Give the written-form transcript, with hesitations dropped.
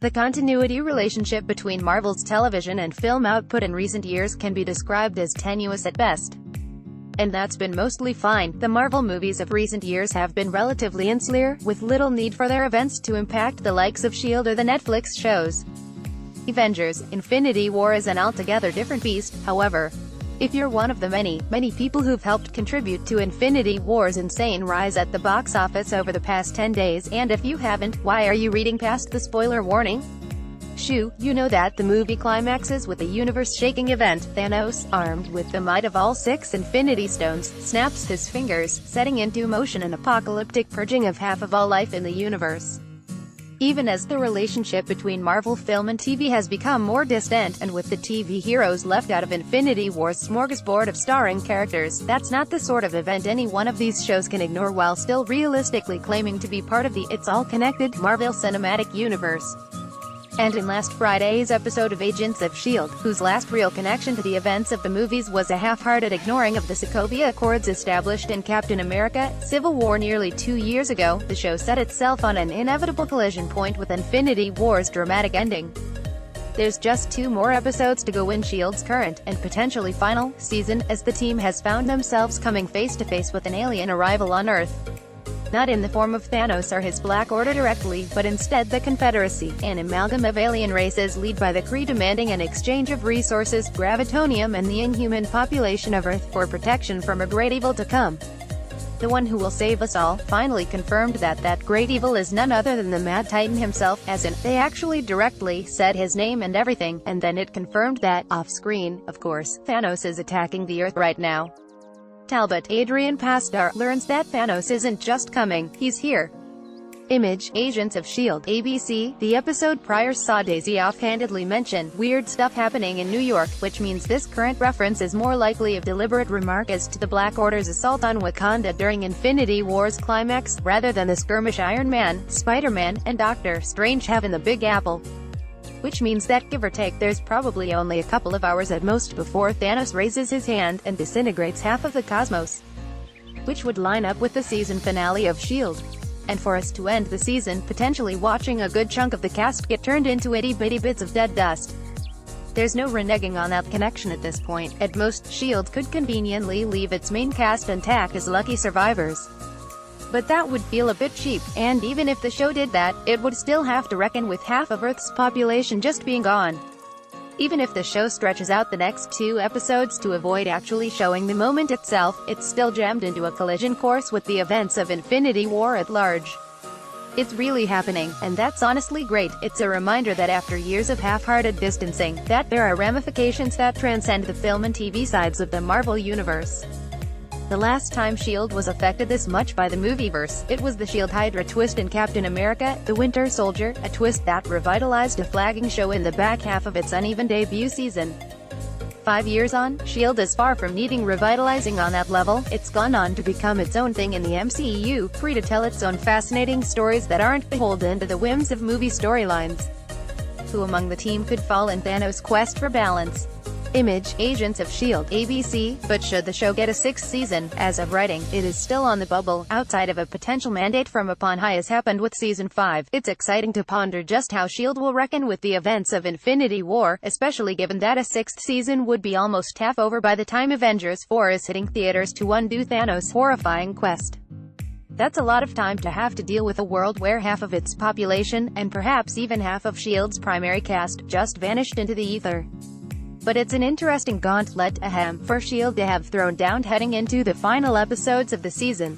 The continuity relationship between Marvel's television and film output in recent years can be described as tenuous at best. And that's been mostly fine. The Marvel movies of recent years have been relatively insular, with little need for their events to impact the likes of S.H.I.E.L.D. or the Netflix shows. Avengers: Infinity War is an altogether different beast, however. If you're one of the many people who've helped contribute to Infinity War's insane rise at the box office over the past 10 days, and if you haven't, why are you reading past the spoiler warning? Shoo, you know that the movie climaxes with a universe-shaking event. Thanos, armed with the might of all 6 Infinity Stones, snaps his fingers, setting into motion an apocalyptic purging of half of all life in the universe. Even as the relationship between Marvel film and TV has become more distant, and with the TV heroes left out of Infinity War's smorgasbord of starring characters, that's not the sort of event any one of these shows can ignore while still realistically claiming to be part of the It's All Connected Marvel Cinematic Universe. And in last Friday's episode of Agents of S.H.I.E.L.D., whose last real connection to the events of the movies was a half-hearted ignoring of the Sokovia Accords established in Captain America: Civil War nearly 2 years ago, the show set itself on an inevitable collision point with Infinity War's dramatic ending. There's just 2 more episodes to go in S.H.I.E.L.D.'s current, and potentially final, season, as the team has found themselves coming face-to-face with an alien arrival on Earth. Not in the form of Thanos or his Black Order directly, but instead the Confederacy, an amalgam of alien races led by the Kree demanding an exchange of resources, gravitonium and the inhuman population of Earth for protection from a great evil to come. The one who will save us all, finally confirmed that great evil is none other than the Mad Titan himself, as in, they actually directly said his name and everything, and then it confirmed that, off-screen, of course, Thanos is attacking the Earth right now. Talbot, Adrian Pasdar, learns that Thanos isn't just coming, he's here. Image, Agents of S.H.I.E.L.D. ABC, the episode prior saw Daisy offhandedly mention weird stuff happening in New York, which means this current reference is more likely a deliberate remark as to the Black Order's assault on Wakanda during Infinity War's climax, rather than the skirmish Iron Man, Spider-Man, and Doctor Strange have in the Big Apple. Which means that, give or take, there's probably only a couple of hours at most before Thanos raises his hand and disintegrates half of the cosmos. Which would line up with the season finale of S.H.I.E.L.D. And for us to end the season potentially watching a good chunk of the cast get turned into itty-bitty bits of dead dust. There's no reneging on that connection at this point. At most, S.H.I.E.L.D. could conveniently leave its main cast intact as lucky survivors. But that would feel a bit cheap, and even if the show did that, it would still have to reckon with half of Earth's population just being gone. Even if the show stretches out the next 2 episodes to avoid actually showing the moment itself, it's still jammed into a collision course with the events of Infinity War at large. It's really happening, and that's honestly great. It's a reminder that after years of half-hearted distancing, that there are ramifications that transcend the film and TV sides of the Marvel Universe. The last time S.H.I.E.L.D. was affected this much by the movieverse, it was the S.H.I.E.L.D. Hydra twist in Captain America: The Winter Soldier, a twist that revitalized a flagging show in the back half of its uneven debut season. 5 years on, S.H.I.E.L.D. is far from needing revitalizing on that level. It's gone on to become its own thing in the MCU, free to tell its own fascinating stories that aren't beholden to the whims of movie storylines. Who among the team could fall in Thanos' quest for balance? Image, Agents of S.H.I.E.L.D. ABC, but should the show get a 6th season? As of writing, it is still on the bubble, outside of a potential mandate from upon high as happened with Season 5. It's exciting to ponder just how S.H.I.E.L.D. will reckon with the events of Infinity War, especially given that a 6th season would be almost half over by the time Avengers 4 is hitting theaters to undo Thanos' horrifying quest. That's a lot of time to have to deal with a world where half of its population, and perhaps even half of S.H.I.E.L.D.'s primary cast, just vanished into the ether. But it's an interesting gauntlet, for S.H.I.E.L.D. to have thrown down heading into the final episodes of the season.